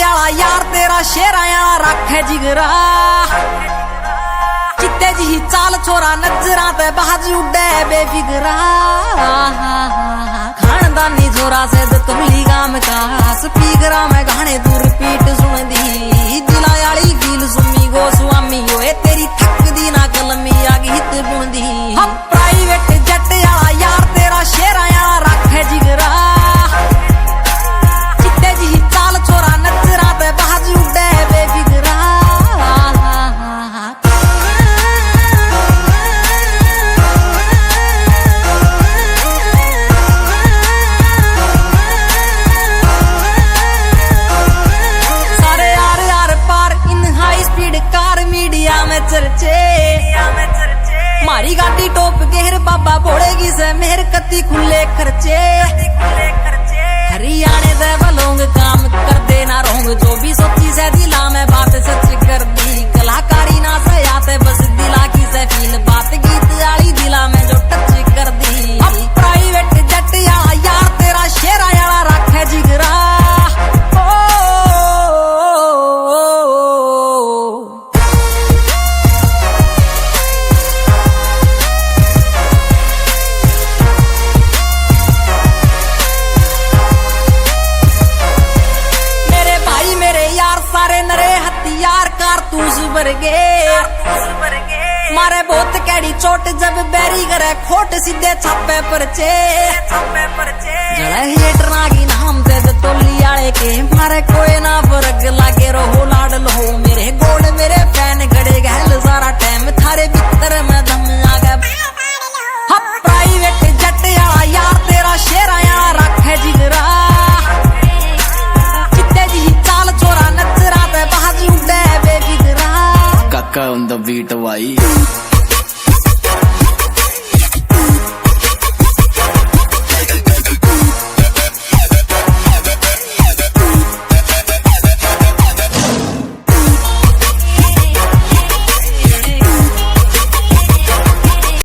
वाला यार तेरा शेरा रखे जिगरा चित्ते जी चाल छोरा नजरा ते बाज उड़े बेफिकरा खानदानी छोरा से तुमली गाम का स्पीकरा में गाने तू रिपीट सुन दी दिला वाली फील सुमी गो स्वामी ओए तेरी थक दी ना कलमी आ गीत बुन दी प्राइवेट जट वाला यार तेरा शेरा रखे जिगरा चित्ते जी चाल छोरा नजरा ते बाज उड़े बेफिकरा चर्चे मारी गाड़ी टोप गेर बाबा बोलेगी से मेहर कती खुले खर्चे हरियाणे दे बलोंग काम कर देना रोंग जो भी सोची से दिला में बात सच कर दी कलाकारी ना से आते बस दिला की से फील बात गीत वाली दिला में जो टच कर दी अब प्राइवेट जट यार तेरा शेरा रखे जिगरा मारे बहुत कैडी चोट जब बैरी करे खोट सीधे छापे परचे जड़ा हेटर नागी नाम ते तोली आले के मारे कोई ना फर्क लागे रहो लाड लो मेरे गोड़ मेरे फैन गड़े गहल सारा टाइम थारे भीतर में दम आ गया प्राइवेट जट यार तेरा शेरा रखे जिगरा चित्ते जी चाल छोरा नजरा ते बाज उड़े बेफिकरा Kaka on the beat, why?